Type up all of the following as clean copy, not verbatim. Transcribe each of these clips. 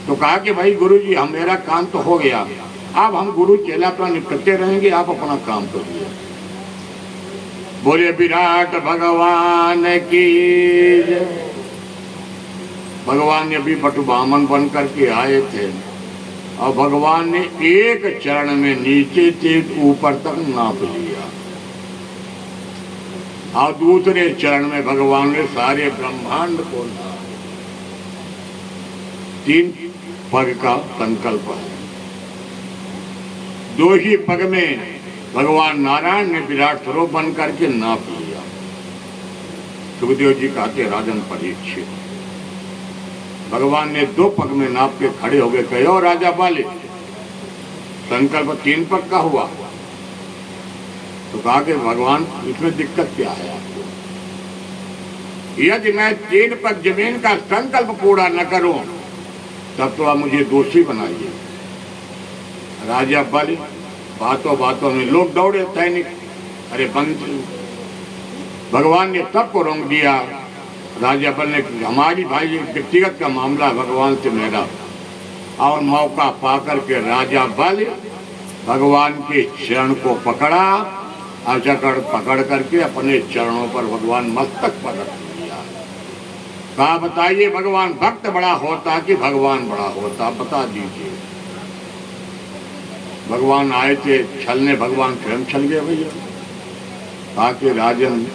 तो कहा कि भाई गुरु जी हम मेरा काम तो हो गया, अब हम गुरु चेला अपना निपटते रहेंगे, आप अपना काम करिए। बोले विराट भगवान की जय। भगवान ने अभी बटुबामन बन करके आए थे और भगवान ने एक चरण में नीचे से ऊपर तक नाप लिया और दूसरे चरण में भगवान ने सारे ब्रह्मांड को नापा। 3 पग का संकल्प है। 2 ही पग में भगवान नारायण ने विराट स्वरूप बन करके नाप लिया। सुखदेव जी कहते राजन परीक्षित, भगवान ने 2 पग में नाप के खड़े हो गए। कहो राजा वाले संकल्प 3 पग का हुआ। तो कहा कि भगवान इसमें दिक्कत क्या है आपको? यदि मैं 3 पग जमीन का संकल्प पूरा न करूं तब तो आप मुझे दोषी बनाइए। राजा बलि बातों बातों में लोग दौड़े सैनिक, अरे बंद। भगवान ने सबको रोक दिया। राजा बल ने हमारी भाई व्यक्तिगत का मामला भगवान से मेरा, और मौका पाकर के राजा बल भगवान के चरण को पकड़ा और पकड़ करके अपने चरणों पर भगवान मस्तक पर रख दिया। कहा बताइए भगवान भक्त बड़ा होता कि भगवान बड़ा होता, बता दीजिए। भगवान आए थे छलने, भगवान स्वयं छल गए भैया। कहा कि राजन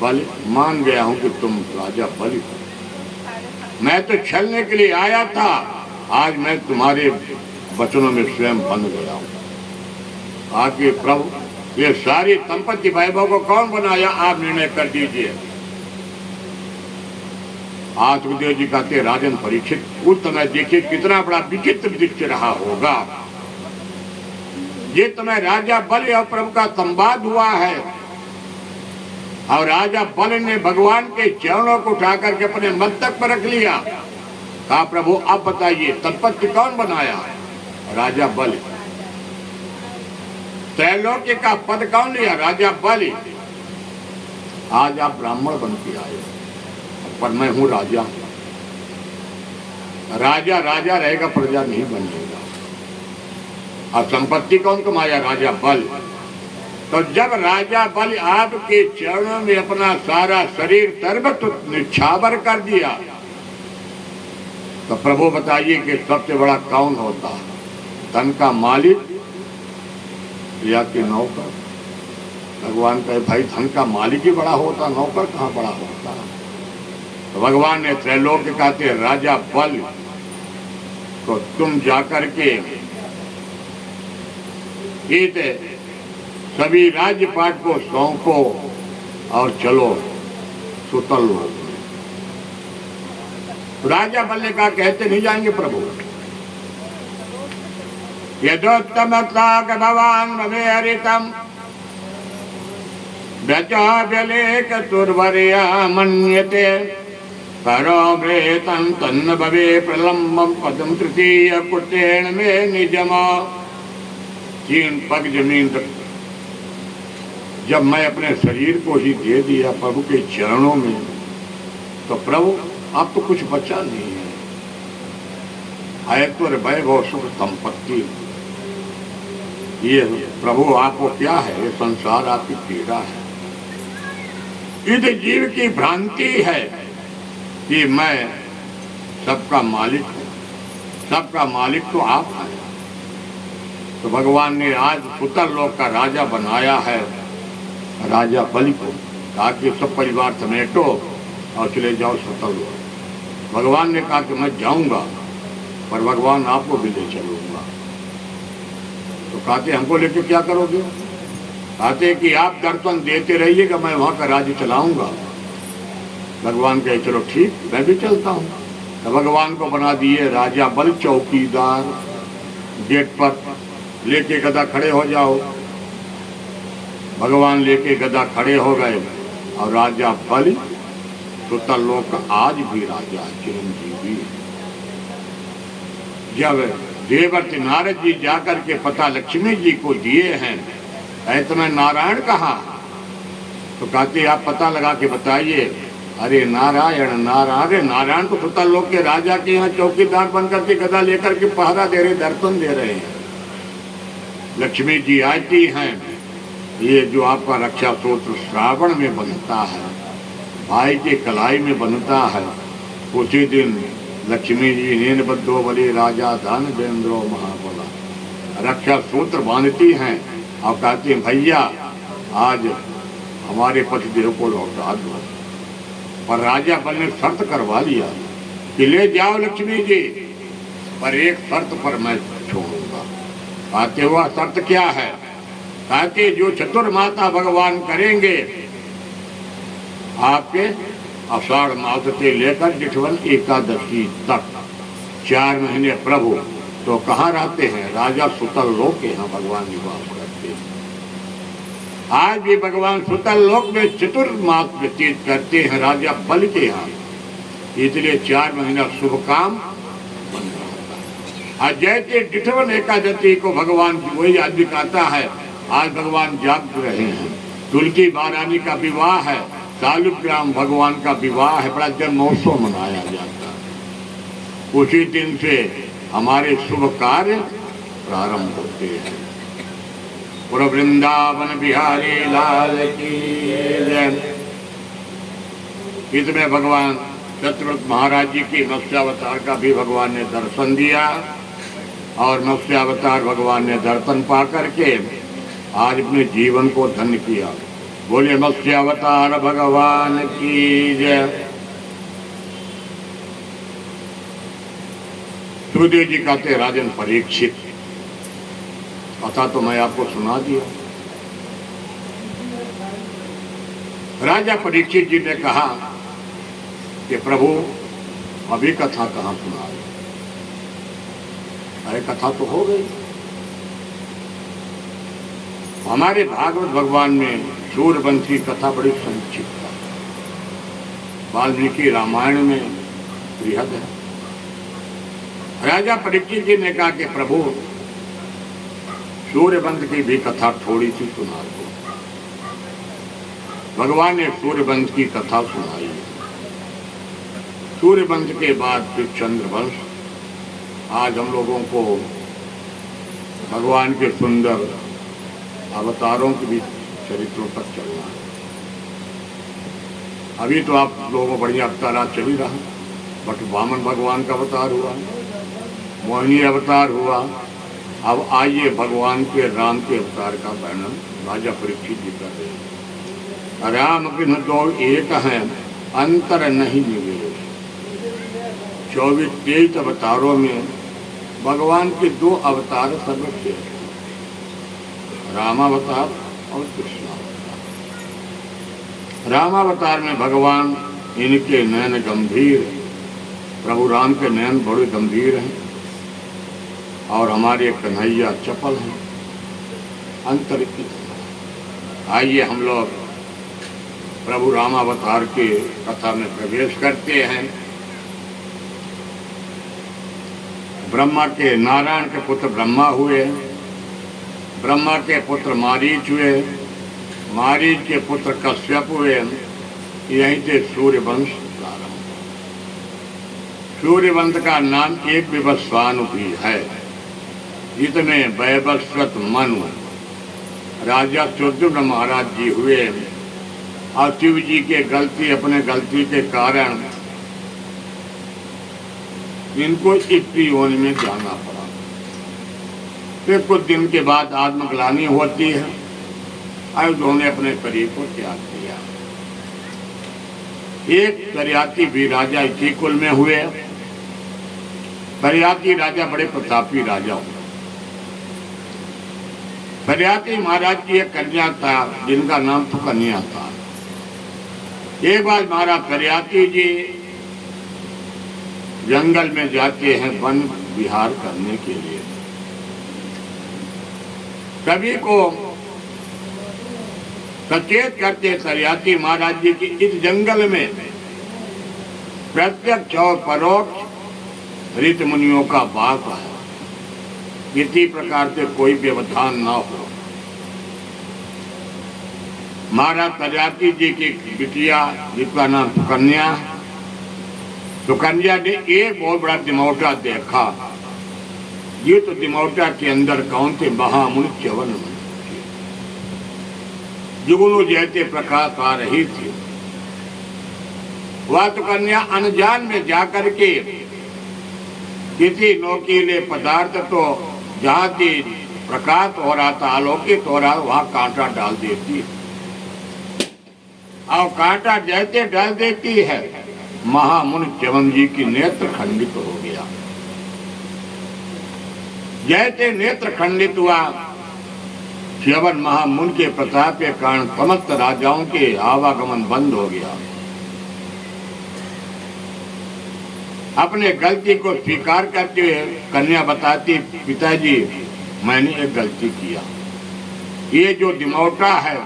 बल मान गया हूं कि तुम राजा बलि हो, मैं तो छलने के लिए आया था, आज मैं तुम्हारे वचनों में स्वयं बंध गया हूं। कहा कि प्रभु ये सारी संपत्ति वैभव को कौन बनाया, आप निर्णय कर दीजिए। आज सुखदेव जी कहते राजन परीक्षित, उस समय देखिए कितना बड़ा विचित्र दृश्य रहा होगा। ये समय राजा बलि और प्रभु का संवाद हुआ है और राजा बलि ने भगवान के चरणों को उठा करके अपने मस्तक पर रख लिया। कहा प्रभु अब बताइए संपत्ति कौन बनाया? राजा बलि। त्रैलोक्य का पद कौन लिया? राजा बलि। आज आप ब्राह्मण बन के आए पर मैं हूं राजा। राजा राजा रहेगा, प्रजा नहीं बनेगा। और संपत्ति कौन कमाया? राजा बल। तो जब राजा बल आपके चरणों में अपना सारा शरीर सर्वस्व निछावर कर दिया तो प्रभु बताइए कि सबसे बड़ा कौन होता? धन का मालिक या कि नौकर? भगवान कहे भाई धन का मालिक ही बड़ा होता, नौकर कहाँ बड़ा होता? तो भगवान ने त्रैलोक्य कहते राजा बल तो तुम जाकर के सभी राज्यपाट को सौंपो और चलो सुतल लोक में। राजा बल ने कहा कहते नहीं जाएंगे प्रभु। यदोत्तम भगवान भवे हरितम व्यलेक तुर्वर्या मन्यते करो व्रेतं तन्न भवे प्रलम्बम पदम तृतीय कुटेण में निजमा। 3 पग जमीन तक जब मैं अपने शरीर को ही दे दिया प्रभु के चरणों में तो प्रभु अब तो कुछ बचा नहीं है। आयतुर वैभव सुख संपत्ति, ये प्रभु आपको क्या है? ये संसार आपकी पीड़ा है। इस जीव की भ्रांति है कि मैं सबका मालिक हूं, सबका मालिक तो आप हैं। तो भगवान ने आज सुतल लोक का राजा बनाया है राजा बलि को, ताकि सब परिवार समेटो और चले जाओ सुतल लोक। भगवान ने कहा कि मैं जाऊंगा पर भगवान आपको भी ले चलूंगा। तो कहते हमको लेके क्या करोगे? कहते कि आप दर्शन देते रहिएगा, मैं वहां का राज्य चलाऊंगा। भगवान कहे चलो ठीक मैं भी चलता हूँ। तो भगवान को बना दिए राजा बल चौकीदार। गेट पर लेके गदा खड़े हो जाओ। भगवान लेके गदा खड़े हो गए और राजा बलि सुतल लोक आज भी राजा चिरंजीवी। जब देवर्षि नारद जी जाकर के पता लक्ष्मी जी को दिए हैं ऐसे में नारायण कहा तो कहते आप पता लगा के बताइए अरे नारायण नारायण, अरे नारायण तो सुतल लोक के राजा के यहाँ चौकीदार बनकर के गदा लेकर के पहरा दे रहे, दर्शन दे रहे हैं। लक्ष्मी जी आती हैं। ये जो आपका रक्षा सूत्र श्रावण में बनता है, भाई के कलाई में बनता है, उसी दिन लक्ष्मी जी नीन बद्धो बलि राजा धन देन्द्रो महाबला रक्षा सूत्र बांधती हैं और कहती हैं भैया आज हमारे पतिदेव को लौटा दो। पर राजा बल ने शर्त करवा लिया कि ले जाओ लक्ष्मी जी, पर एक शर्त पर मैं छोड़ूंगा। कहते हुआ शर्त क्या है? कहते जो चतुर्माता भगवान करेंगे आपके आषाढ़ मास से लेकर जिठवन एकादशी तक 4 महीने प्रभु तो कहाँ रहते हैं? राजा सुतल लोक के यहाँ भगवान निवास करते हैं। आज भी भगवान सुतल लोक में चतुर्मास व्यतीत करते हैं राजा बल के यहाँ, इसलिए 4 महीना शुभ काम बन रहा है। आज जैसे जिठवन एकादशी को भगवान वही आदमी कहता है आज भगवान जाग रहे हैं। तुलसी महारानी का विवाह है, शालिग्राम भगवान का विवाह है, बड़ा जन्मोत्सव मनाया जाता है। उसी दिन से हमारे शुभ कार्य प्रारंभ होते हैं। पूरा वृंदावन बिहारी लाल की जय। इसमें भगवान सत्यव्रत महाराज जी की मत्स्यावतार का भी भगवान ने दर्शन दिया और मत्स्यावतार भगवान ने दर्शन पा करके आज अपने जीवन को धन्य किया। बोले मत्स्यावतार भगवान की जय। सुखदेव जी कहते राजन परीक्षित, कथा तो मैं आपको सुना दिया। राजा परीक्षित जी ने कहा कि प्रभु अभी कथा कहाँ सुना रहे? अरे कथा तो हो गई। हमारे भागवत भगवान में सूर्यवंश की कथा बड़ी संक्षिप्त है, वाल्मीकि रामायण में बृहद है। राजा परीक्षित जी ने कहा कि प्रभु सूर्यवंश की भी कथा थोड़ी सी सुना दो। भगवान ने सूर्यवंश की कथा सुनाई। सूर्यवंश के बाद फिर चंद्रवंश। आज हम लोगों को भगवान के सुंदर अवतारों के भी चरित्रों पर चलना है। अभी तो आप लोगों को बढ़िया अवतार चल ही रहा, बट वामन भगवान का अवतार हुआ, मोहिनी अवतार हुआ। अब आइए भगवान के राम के अवतार का वर्णन राजा परीक्षित जी कर रहे हैं। राम कृष्ण दो एक हैं, अंतर नहीं निवेश। 24-23 अवतारों में भगवान के 2 अवतार सर्वश्रेष्ठ, रामावतार और कृष्णावतार। रामावतार में भगवान इनके नयन गंभीर, प्रभु राम के नयन बड़े गंभीर हैं और हमारे कन्हैया चपल हैं, अंतर। आइए हम लोग प्रभु रामावतार के कथा में प्रवेश करते हैं। ब्रह्मा के, नारायण के पुत्र ब्रह्मा हुए, ब्रह्मा के पुत्र मारीच हुए, मारीच के पुत्र कश्यप हुए। यहीं से सूर्यवंश प्रारंभ। सूर्यवंश का नाम एक विवस्वानु भी है, जिसमें वैवस्वत मनु राजा सुद्युम्न महाराज जी हुए और शिव जी के अपने गलती के कारण इनको स्त्री योनि में जाना पड़ा। फिर कुछ दिन के बाद आत्मग्लानि होती है और उन्होंने अपने शरीर को त्याग दिया। एक सरियाती भी राजा इसी कुल में हुए। सरियाती राजा बड़े प्रतापी राजा हुए। सरियाती महाराज की एक कन्या था जिनका नाम तो कन्या था। एक बार महाराज सरियाती जी जंगल में जाते हैं वन विहार करने के लिए। सभी को सचेत करते सरियाती महाराज जी की इस जंगल में प्रत्यक्ष और परोक्ष ऋषि मुनियों का वास है, किसी प्रकार से कोई व्यवधान न हो। महाराज प्रजाति जी की बिटिया जिसका नाम सुकन्या, सुकन्या ने एक बहुत बड़ा दिमौटा देखा। ये तो दिमौटा के अंदर कौन थे? महामुनि च्यवन जुगनू जैसे प्रकाश आ रही थी। वह सुकन्या अनजान में जाकर के किसी नोकीले पदार्थ तो जहाँ से प्रकाश हो रहा था, आलोकित हो रहा, वहां कांटा डाल देती और कांटा जैसे डाल देती है, महामुनि च्यवन जी की नेत्र खंडित हो गया। जैसे नेत्र खंडित हुआ, च्यवन महामुनि के प्रताप के कारण समस्त राजाओं के आवागमन बंद हो गया। अपने गलती को स्वीकार करते हुए कन्या बताती, पिताजी मैंने एक गलती किया। ये जो दिमौटा है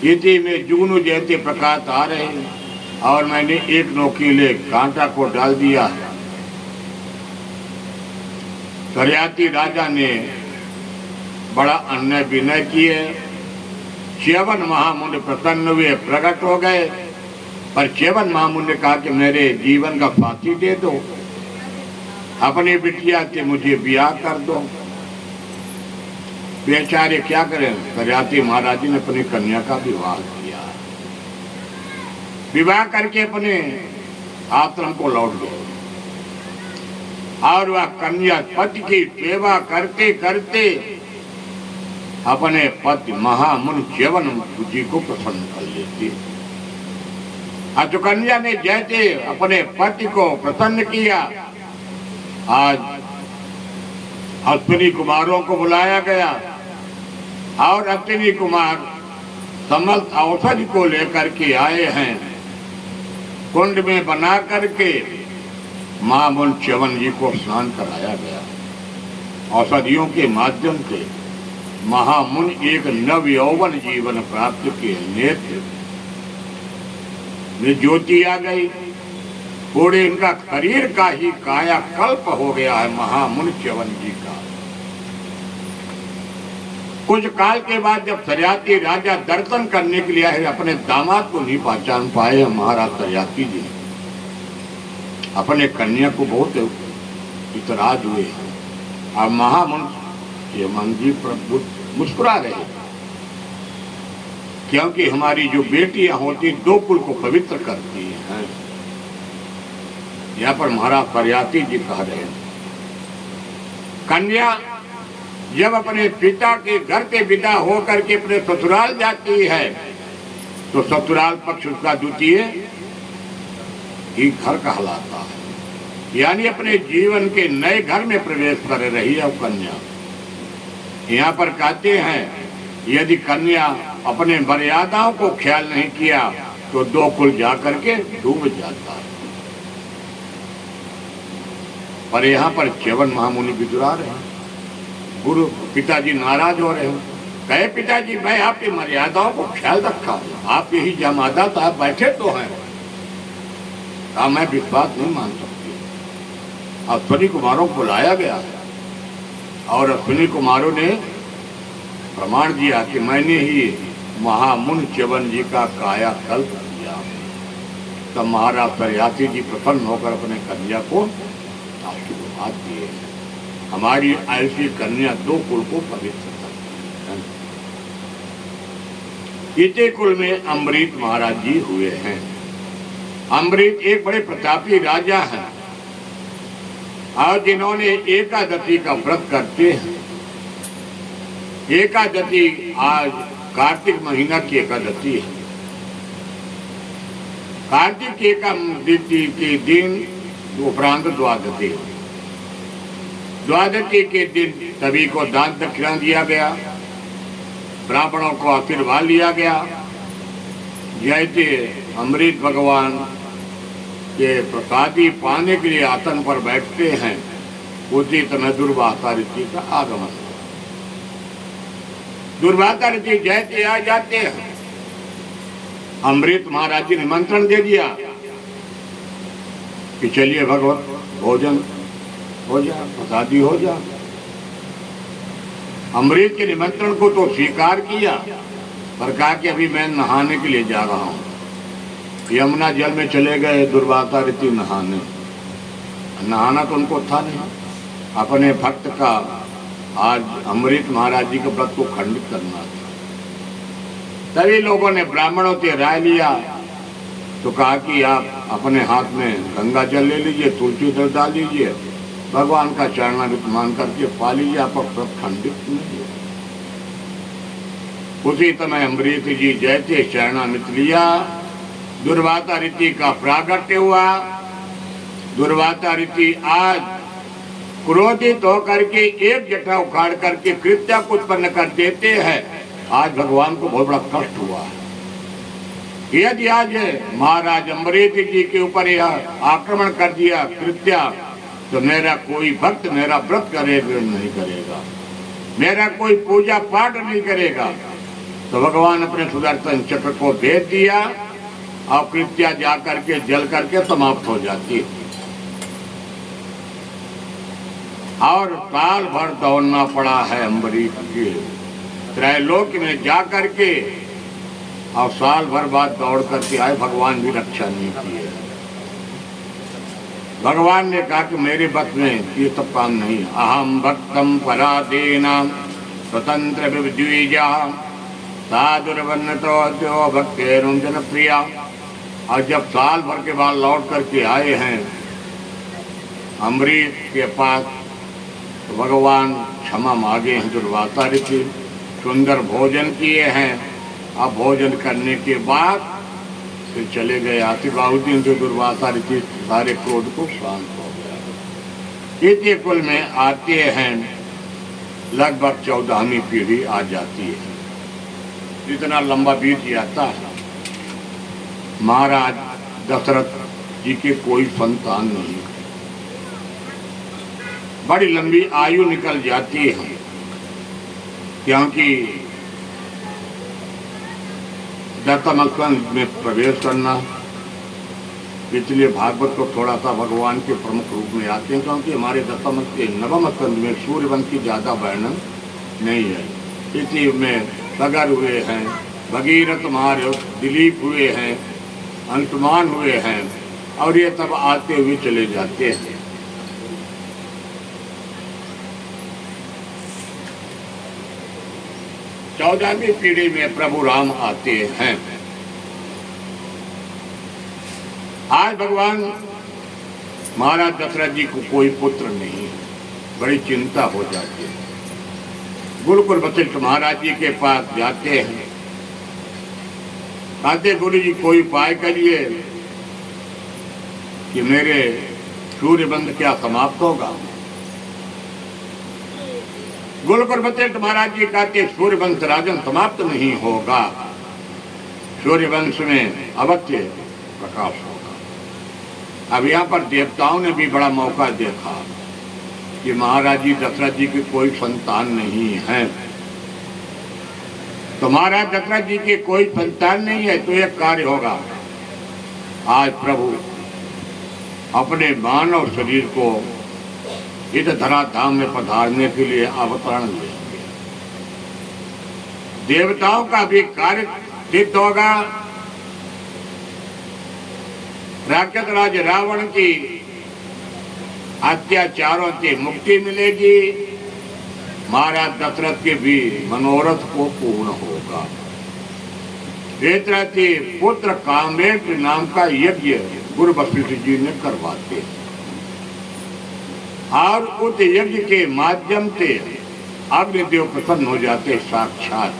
इसी में जुगनू जैसे प्रकाश आ रहे हैं और मैंने एक नोकीले कांटा को डाल दिया है। सरियाती राजा ने बड़ा अन्याय विनय किए। च्यवन महामुनि प्रसन्न हुए, प्रकट हो गए, पर च्यवन महामुनि ने कहा कि मेरे जीवन का फांसी दे दो, अपनी बिटिया से मुझे ब्याह कर दो। बेचारे क्या करें? सरियाती महाराज जी ने अपनी कन्या का विवाह किया। विवाह करके अपने आश्रम को लौट गए और वह कन्या पति की सेवा करते करते अपने पति महामुनि च्यवन जी को प्रसन्न कर लेती। सुकन्या ने जैसे अपने पति को प्रसन्न किया, आज अश्विनी कुमारों को बुलाया गया और अश्विनी कुमार समस्त औषधि को लेकर के आए हैं। कुंड में बना करके महामुनि च्यवन जी को स्नान कराया गया। औषधियों के माध्यम से महामुनि एक नव यौवन जीवन प्राप्त किए। नेत्र में ज्योति आ गई, पूरे इनका शरीर का ही कायाकल्प हो गया है महामुनि च्यवन जी का। कुछ काल के बाद जब सरियाती राजा दर्शन करने के लिए आए, अपने दामाद को नहीं पहचान पाए। महाराज सरियाती जी अपने कन्या को बहुत इतराज हुए और महामुनि च्यवन जी पर मुस्कुरा रहे, क्योंकि हमारी जो बेटियां होती दो कुल को पवित्र करती हैं। यहाँ पर महाराज सरियाती जी कह रहे हैं, कन्या जब अपने पिता के घर से विदा होकर के अपने ससुराल जाती है तो ससुराल पक्ष उसका द्वितीय ही घर कहलाता है, यानी अपने जीवन के नए घर में प्रवेश कर रही है कन्या। यहाँ पर कहते हैं यदि कन्या अपने मर्यादाओं को ख्याल नहीं किया तो दो कुल जाकर के डूब जाता है। पर यहाँ पर च्यवन महामुनि विदुरा रहे हैं। गुरु पिताजी नाराज हो रहे हैं, कहे पिताजी मैं आपकी मर्यादाओं को ख्याल रखा, आप यही जमादा साहब बैठे तो हैं, मैं विश्वास नहीं मान सकती। अश्विनी कुमारों को बुलाया गया और अश्विनी कुमारों ने प्रमाण दिया कि मैंने ही महामुनि च्यवन जी का कायाकल्प किया। तब महाराज सरियाती जी प्रसन्न होकर अपने कन्या को आशीर्वाद दिए, हमारी ऐसी कन्या दो कुल को पवित्र करती है। इसी कुल में अम्बरीश महाराज जी हुए हैं। अम्बरीश एक बड़े प्रतापी राजा हैं और जिन्होंने एकादशी का व्रत करते हैं। एकादशी आज कार्तिक महीना की एकादशी है। कार्तिक एकादशी के दिन उपरांत द्वादशी, द्वादशी के दिन सभी को दान दक्षिणा दिया गया, ब्राह्मणों को आशीर्वाद लिया गया। जैसे अमृत भगवान के प्रसादी पाने के लिए आसन पर बैठते हैं, उसी समय दुर्वासा ऋषि का आगमन। दुर्वासा ऋषि जैसे आ जाते हैं, अमृत महाराज जी ने निमंत्रण दे दिया कि चलिए भगवत भोजन हो जा, प्रसादी हो जा। अमृत के निमंत्रण को तो स्वीकार किया पर कहा कि अभी मैं नहाने के लिए जा रहा हूँ। यमुना जल में चले गए दुर्वासा ऋषि नहाने। नहाना तो उनको था नहीं, अपने भक्त का आज अमृत महाराज जी के व्रत को खंडित करना था। सभी लोगों ने ब्राह्मणों से राय लिया तो कहा कि आप अपने हाथ में गंगा जल ले लीजिए, तुलसी जल डाल लीजिए, भगवान का चरणामृत मान करके पा लीजिए, आपका व्रत खंडित नहीं है। उसी समय अमृत जी जैसे चरणामृत लिया, दुर्वासा ऋषि का प्रागट्य हुआ। दुर्वासा ऋषि आज क्रोधित होकर के एक जटा उखाड़ करके कृत्या को उत्पन्न कर देते हैं। आज भगवान को बहुत बड़ा कष्ट हुआ है। यदि आज महाराज अमृत जी के ऊपर यह आक्रमण कर दिया कृत्या, तो मेरा कोई भक्त मेरा व्रत करेगा नहीं करेगा, मेरा कोई पूजा पाठ नहीं करेगा। तो भगवान अपने सुदर्शन चक्र को भेज दिया और कृत्या जा करके जल करके समाप्त हो जाती है। और साल भर दौड़ना पड़ा है अम्बरीश के त्रैलोक में जा करके, और साल भर बाद दौड़ करके आए, भगवान भी रक्षा नहीं की है। भगवान ने कहा कि मेरे भक्त में ये सब काम नहीं। अहम भक्तम पराधीना स्वतंत्र विद्विजा साधुर्वन्नतो भक्तेरुं जनप्रिया। और जब साल भर के बाद लौट करके आए हैं अमरीश के पास, तो भगवान क्षमा मांगे हैं दुर्वासा ऋषि, सुंदर भोजन किए हैं। अब भोजन करने के बाद फिर चले गए। आते बाहुदीन से दुर्वासा ऋषि सारे क्रोध को शांत हो गया। इसी कुल में आते हैं लगभग 14वीं पीढ़ी आ जाती है। इतना लंबा बीत जाता है। महाराज दशरथ जी के कोई संतान नहीं, बड़ी लंबी आयु निकल जाती है, क्योंकि दशम स्कंद में प्रवेश करना। इसलिए भागवत को थोड़ा सा भगवान के प्रमुख रूप में आते हैं, क्योंकि हमारे दशम के नवम स्कंद में सूर्यवंश की ज्यादा वर्णन नहीं है। इसी में सगर हुए हैं, भगीरथ महाराज, दिलीप हुए हैं, अंशुमान हुए हैं, और ये सब आते हुए चले जाते हैं। चौदहवीं पीढ़ी में प्रभु राम आते हैं। आज भगवान महाराज दशरथ जी को कोई पुत्र नहीं, बड़ी चिंता हो जाती है। गुरुकुल वशिष्ठ महाराज जी के पास जाते हैं, कहते गुरु जी कोई उपाय करिए कि मेरे सूर्यवंश क्या समाप्त होगा। गुरुकुल वशिष्ठ महाराज जी कहते सूर्यवंश राजन समाप्त नहीं होगा, सूर्यवंश में अवश्य प्रकाश होगा। अब यहाँ पर देवताओं ने भी बड़ा मौका देखा कि महाराज जी दशरथ जी की कोई संतान नहीं है। तो महाराज दशरथ जी की कोई संतान नहीं है, तो एक कार्य होगा। आज प्रभु अपने मानव शरीर को इस धराधाम में पधारने के लिए अवतरण लेंगे। देवताओं का भी कार्य सिद्ध होगा। राक्षस राज रावण की अत्याचारों से मुक्ति मिलेगी, महाराज दशरथ के भी मनोरथ को पूर्ण होगा। इस तरह से पुत्र कामेट नाम का यज्ञ गुरु वशिष्ठ जी ने करवाते, और उस यज्ञ के माध्यम से अग्निदेव प्रसन्न हो जाते। साक्षात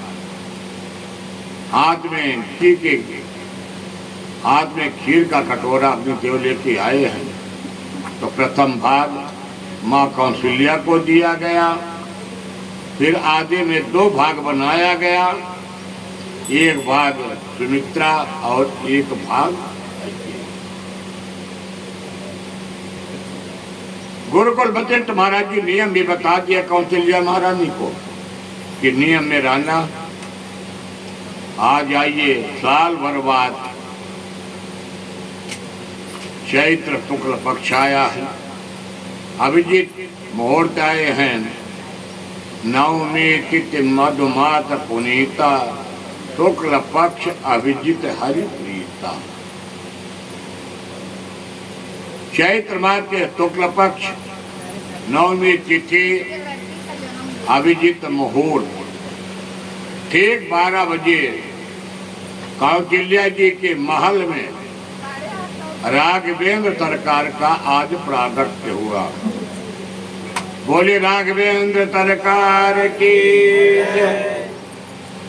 हाथ में खीर का कटोरा अग्निदेव लेके आए हैं। तो प्रथम भाग माँ कौशल्या को दिया गया, फिर आधे में 2 भाग बनाया गया, एक भाग सुमित्रा और एक भाग गुरुकुल वशिष्ठ महाराज जी नियम भी बता दिया कौशल्या महारानी को कि नियम में रहना। आ जाइए साल भर बाद चैत्र शुक्ल पक्ष आया है, अभिजीत मुहूर्त आए हैं, नवमी तिथि मधुमास पुनीता शुक्ल पक्ष अभिजित हरि प्रीता। चैत्र मास के शुक्ल पक्ष नवमी तिथि अभिजित मुहूर्त ठीक 12 बजे कौटिल्य जी के महल में राघवेंद्र सरकार का आज प्रागट्य हुआ। बोले राघवेंद्र सरकार की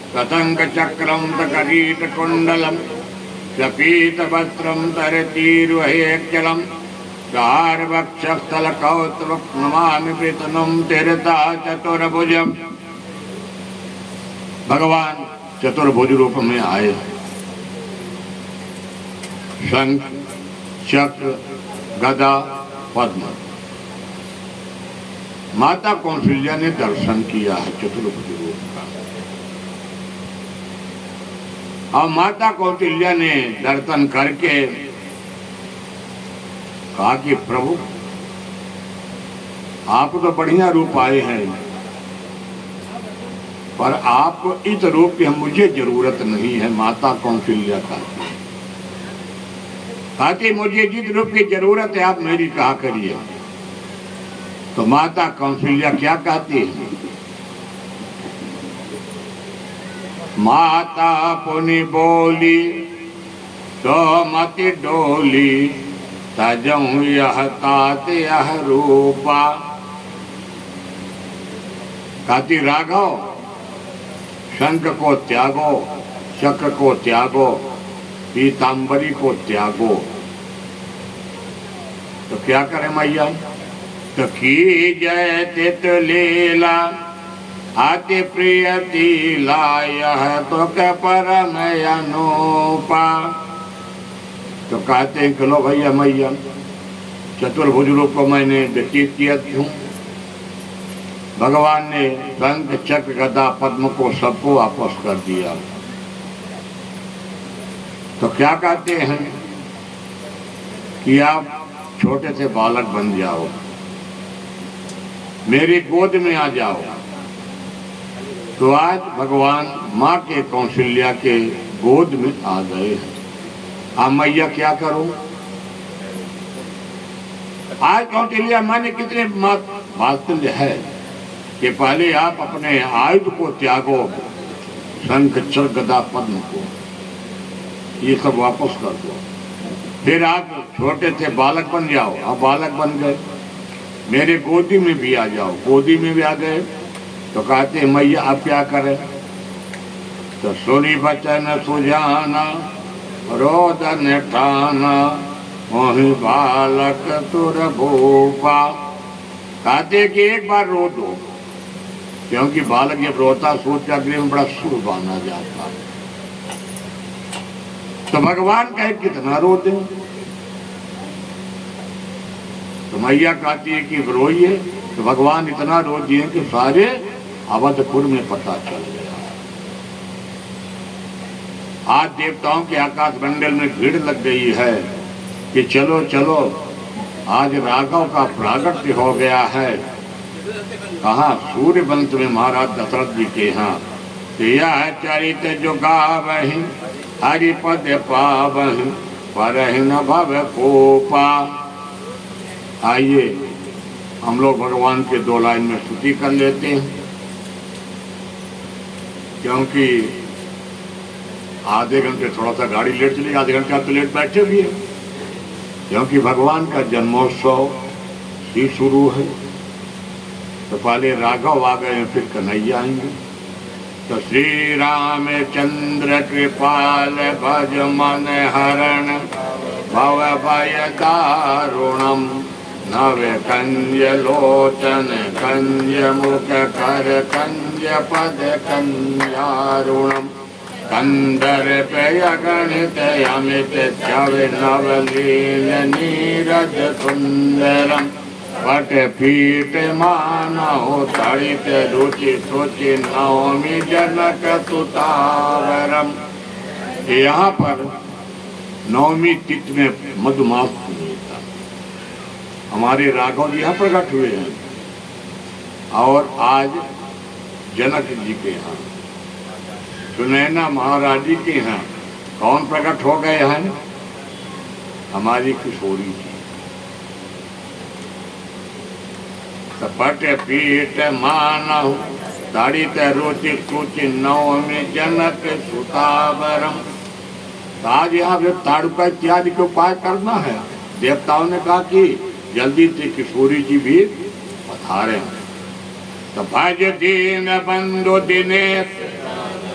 कतंक चक्रम तकरीट कुंडलम चपीत वस्त्रम तरतीर्वहेक्षलम चार वक्षस्थल कौतुक नमामि प्रीतनम तीर्था चतुर्भुजम। भगवान चतुर्भुज रूप में आए। शंख चक्र गदा पद्म। माता कौशल्या ने दर्शन किया है चतुर्भुज रूप का। और माता कौशल्या ने दर्शन करके कहा कि प्रभु आप तो बढ़िया रूप आए हैं, पर आप इस रूप की मुझे जरूरत नहीं है। माता कौशल्या कहती मुझे जिस रूप की जरूरत है आप मेरी कहा करिए। तो माता कौशल्या क्या कहती है? माता पुनि बोली तो मति डोली तजऊं यह तात यह रूपा। कहती राघव शंख को त्यागो, चक्र को त्यागो, पीतांबरी को त्यागो। तो क्या करें मैया? तो की जय तित लीला अति प्रियति लायह तो क्या परम अनूपा। तो कहते हैं कि लो भैया मैया चतुर्भुज रूप को मैंने व्यतीत किया हूँ। भगवान ने शंख चक्र गदा पद्म को सबको वापस कर दिया। तो क्या कहते हैं कि आप छोटे से बालक बन जाओ, मेरी गोद में आ जाओ। तो आज भगवान माँ के कौशल्या के गोद में आ गए हैं। अब मैया क्या करूं? आज कौशल्या माँ ने कितने वात्सल्य है कि पहले आप अपने आयुध को त्यागो, शंख चक्र गदा पद्म को, ये सब वापस कर दो। फिर आप छोटे से बालक बन जाओ। आप बालक बन गए, मेरे गोदी में भी आ जाओ। गोदी में भी आ गए तो कहते मैया आप क्या करें? तो सुनी बचन सुजाना रोदन ठाना मोहि बालक तुर भूपा। कहते कि एक बार रो दो, क्योंकि बालक जब रोता सोचा गृह में बड़ा सुर बांधा जाता। तो भगवान कहे कितना रो दे? तो मैया कहती है कि रोइए। तो भगवान इतना रो दिए कि सारे अवधपुर में पता चल गया। आज देवताओं के आकाश मंडल में भीड़ लग गई है कि चलो चलो आज राघव का प्रागट्य हो गया है। कहा? सूर्य वंश में महाराज दशरथ जी के यहाँ। यह चरित जो गावहि हरिपद पावहि परहि न भव कोपा। आइए हम लोग भगवान के 2 लाइन में स्तुति कर लेते हैं, क्योंकि आधे घंटे थोड़ा सा गाड़ी लेट चली, आधे घंटे आप तो लेट बैठे भी है, क्योंकि भगवान का जन्मोत्सव ही शुरू है। तो पहले राघव आ गए, फिर कन्हैया आएंगे। तो श्री रामचंद्र कृपाल भज मन हरण भव भय दारुणम नव कंज लोचन कंज मुख कर कंज पद कंजारुणम कंदर पे गणित अमित छवि नवलील नीरज सुंदरम पट पीठ मानव तड़ित रुचि सुचि नवमी जनक सुतावरम। यहाँ पर नवमी तिथि में मधुमास मिलता। हमारे राघव जी यहाँ प्रकट हुए हैं और आज जनक जी के यहाँ सुनैना महाराज जी के यहाँ कौन प्रकट हो गए हैं? हमारी किशोरी जी। सपट पीठ मानहु ताड़ित रुचि कुचि नवमी जनक सुतावरम। आज यहाँ पे ताड़ुका इत्यादि के उपाय करना है। देवताओं ने कहा कि जल्दी से किशोरी जी भी पधारे। तो भज दीन बंधु दिनेश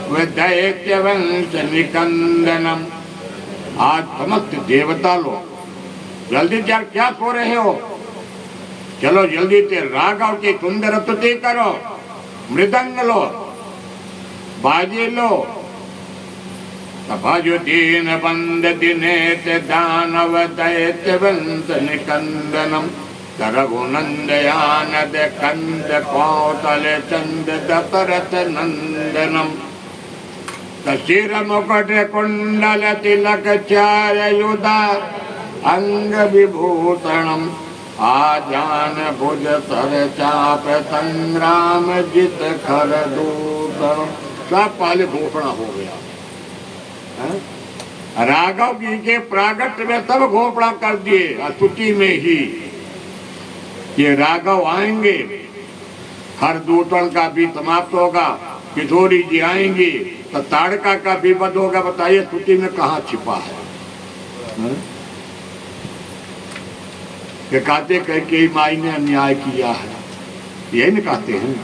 व दैत्य वंश निकंदनम। आज समस्त देवता लोग जल्दी यार क्या सो रहे हो, चलो जल्दी से राघव की सुंदर स्तुति करो, मृदंग लो, बाजे लो। भजु दीन बंद दिनेश दानव दैत्य वंश निकंदनम। रघुनंदयानद कंद कौतल चंद दशरथ नंदनम। शिर मुकुट कुंडल तिलक चारुदा अंग विभूषणम। आजान भुज सर चाप संग्राम जित खर दूषणम। सब पहले घोषणा हो गया। राघव जी के प्रागट्य में तब घोषणा कर दिए स्तुति में ही, ये राघव आएंगे, हर दूषण का भी समाप्त होगा, किशोरी जी आएंगी तो ताड़का का भी वध होगा। बताइए स्तुति में कहाँ छिपा है? ये कहते कैकेयी माई ने अन्याय किया है, यही न कहते हैं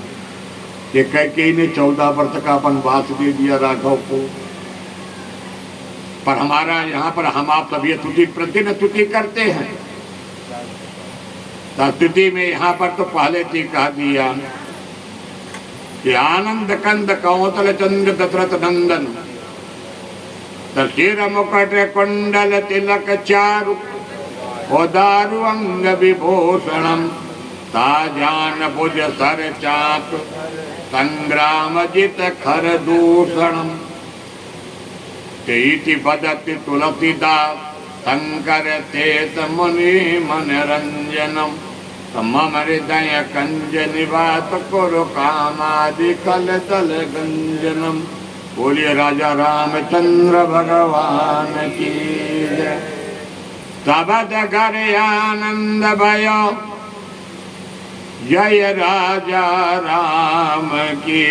कि कैकेयी ने 14 वर्ष का वनवास दे दिया राघव को। पर हमारा यहाँ पर हम आप सभी स्तुति प्रतिदिन स्तुति करते हैं। स्तुति में यहाँ पर तो पहले से कह दिया कि आनंद कंद कौतल चंद दशरथ नंदन। शिर मुकुट कुंडल तिलक चारु दारु अंग विभूषणम। ताजान भुज सर चाप संग्राम जित खर दूषणम। तेति बदति तुलसीदास शंकर तेत मुनि मनरंजनम। मम हृदय कंज निवात कुरु कामादि कल तल गंजनम। बोलिए राजा रामचंद्र भगवान की जय। तबद घर आनंद भयो जय राजा राम की।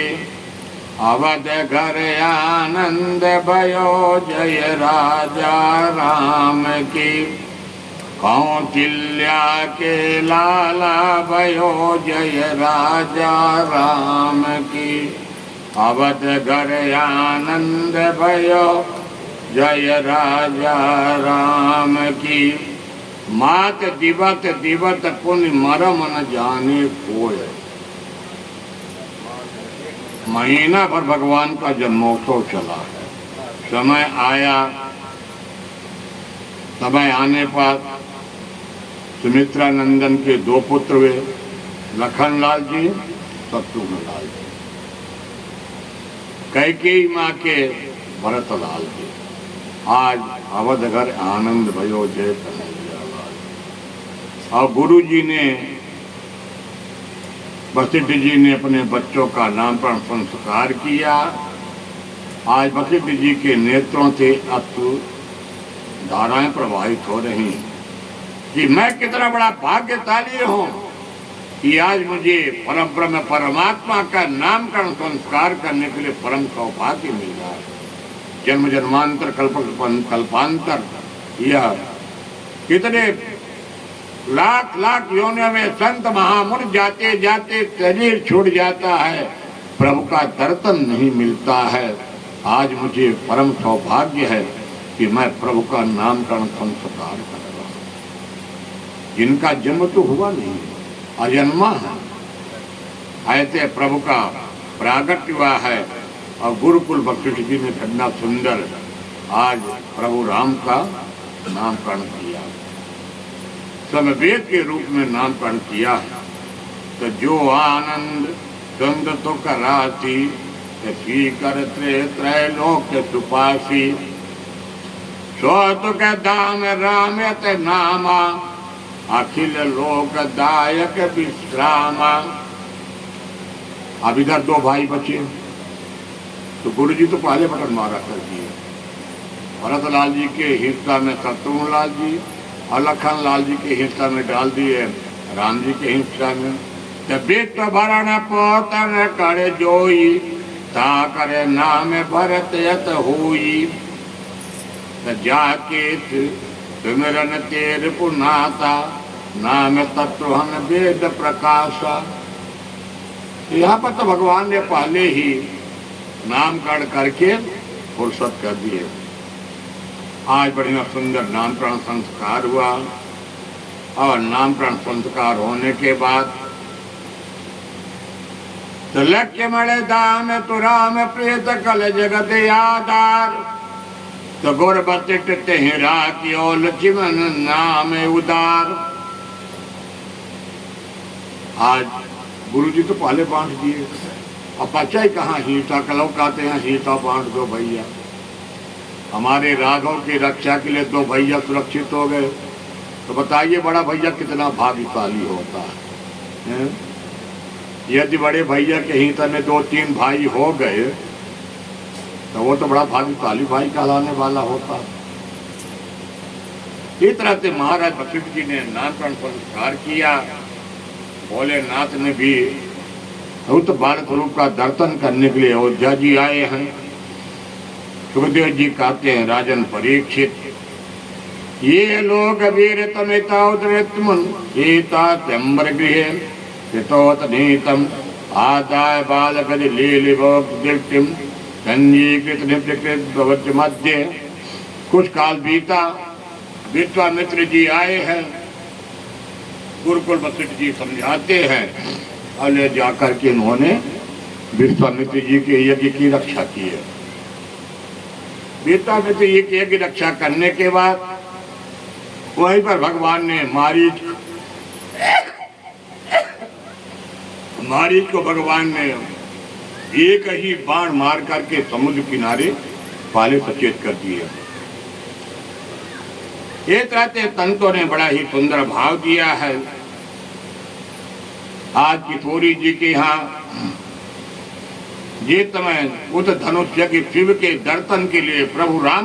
अवध घर आनंद भयो जय राजा राम की। कौटिल्या के लाला भयो जय राजा राम की। अवध घर आनंद भयो जय राजा राम की। मात दिवत दिवत पुण्य मरम न जाने कोय। महीना भर भगवान का जन्मोत्सव चला। समय आया, समय आने पर सुमित्रा नंदन के 2 पुत्र हुए, लखन लाल जी, शत्रुघ्न लाल जी। कैकेयी माँ के भरत लाल जी। आज अवध घर आनंद भयो जय कन्हैया लाल। और गुरु जी ने, वशिष्ठ जी ने अपने बच्चों का नामकरण संस्कार किया। आज वशिष्ठ जी के नेत्रों से अश्रु धाराएं प्रवाहित हो रही हैं कि मैं कितना बड़ा भाग्यशाली हूँ कि आज मुझे परम ब्रह्म परमात्मा का नामकरण संस्कार करने के लिए परम सौभाग्य मिल रहा है। जन्म जन्मांतर कल्पांतर यह कितने लाख लाख योनियों में संत महामुनि जाते जाते शरीर छूट जाता है, प्रभु का दर्शन नहीं मिलता है। आज मुझे परम सौभाग्य है कि मैं प्रभु का नामकरण संस्कार कर रहा हूँ। जिनका जन्म तो हुआ नहीं, अजन्मा है, ऐसे प्रभु का प्रागट्य हुआ है। और गुरुकुल वशिष्ठ जी ने कितना सुंदर आज प्रभु राम का नामकरण किया, समवेद के रूप में नामकरण किया है। तो जो आनंद द्वंद तो करासी कर त्रैलोक सुपासी। स्वतुक दाम रामत नामा अखिल लोक दायक विश्रामा। अब इधर 2 भाई बचे, तो गुरु जी तो पहले बटन मारा कर दिए। भरत लाल जी के हिस्सा में शत्रुघ्न लाल जी और लखन लाल जी के हिस्सा में डाल दिए राम जी के हिस्सा में। बिट भरण पोतन कर जोई ता करे नाम भरत यत होई। जाके सिमरन तेर पुनाता नाम तत्वहन वेद प्रकाशा। यहाँ पर तो भगवान ने पहले ही नामकरण करके फुर्सत कर दिए। आज बढ़िया सुंदर नामकरण संस्कार हुआ और नामकरण संस्कार होने के बाद तो लक्ष्य मणे दाम तो राम प्रेत कल जगत आधार। तो गुर बतिट तेहरा कियो लक्ष्मण नाम उदार। आज गुरु जी तो पहले बांट दिए। अब बच्चा ही कहाँ सीता कलौ कहते हैं सीता बांट दो भैया। हमारे राघव की रक्षा के लिए दो भैया सुरक्षित हो गए। तो बताइए बड़ा भैया कितना भाग्यशाली होता है। यदि बड़े भैया के हित में 2-3 भाई हो गए तो वो तो बड़ा भाग्यशाली भाई कहलाने वाला होता। इस तरह से महाराज वशिष्ठ जी ने नामकरण संस्कार किया। भोलेनाथ ने भी उत बालक रूप का दर्शन करने के लिए अयोध्या जी आए हैं। सुखदेव जी कहते हैं राजन परीक्षित ये लोग वीर तमिता उदृतमन सीता चंबर गृह हितोत नीतम आदाय बालक लीलिवोक्त दृष्टिम संजीकृत निपकृत भवत मध्य। कुछ काल बीता, विश्वामित्र जी आए हैं। गुरुकुल वशिष्ठ जी समझाते हैं और ले जाकर के उन्होंने विश्वामित्र जी के यज्ञ की रक्षा की है। विश्वामित्र जी के यज्ञ रक्षा करने के बाद वहीं पर भगवान ने मारीच को भगवान ने एक ही बाण मार करके समुद्र किनारे पाले सचेत कर दिए। एक रहते संतों ने बड़ा ही सुंदर भाव दिया है। आज किशोरी जी के यहाँ ये समय उस धनुष यज्ञ शिव के दर्शन के लिए प्रभु राम